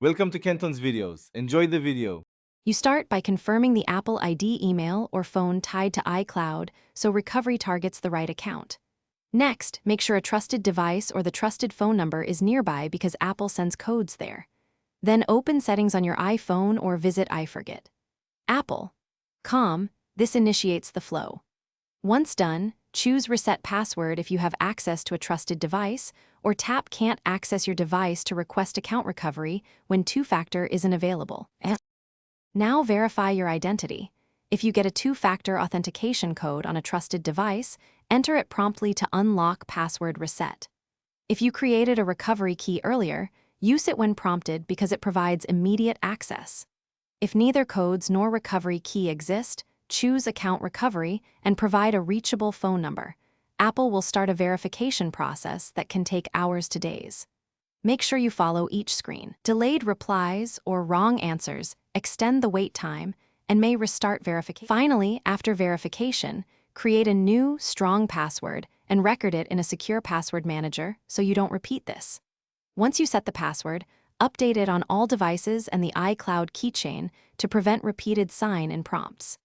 Welcome to Kenton's videos. Enjoy the video. You start by confirming the Apple ID email or phone tied to iCloud so recovery targets the right account. Next, make sure a trusted device or the trusted phone number is nearby because Apple sends codes there. Then open settings on your iPhone or visit iForget. Apple.com, this initiates the flow. Once done, choose Reset Password if you have access to a trusted device, or tap Can't access your device to request account recovery when two-factor isn't available. Now verify your identity. If you get a two-factor authentication code on a trusted device, enter it promptly to unlock password reset. If you created a recovery key earlier, use it when prompted because it provides immediate access. If neither codes nor recovery key exist, choose Account Recovery and provide a reachable phone number. Apple will start a verification process that can take hours to days. Make sure you follow each screen. Delayed replies or wrong answers extend the wait time and may restart verification. Finally, after verification, create a new, strong password and record it in a secure password manager so you don't repeat this. Once you set the password, update it on all devices and the iCloud keychain to prevent repeated sign-in prompts.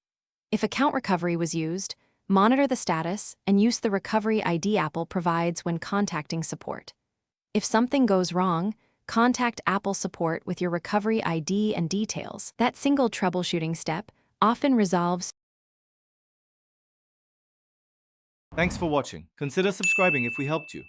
If account recovery was used, monitor the status and use the recovery ID Apple provides when contacting support. If something goes wrong, contact Apple support with your recovery ID and details. That single troubleshooting step often resolves. Thanks for watching. Consider subscribing if we helped you.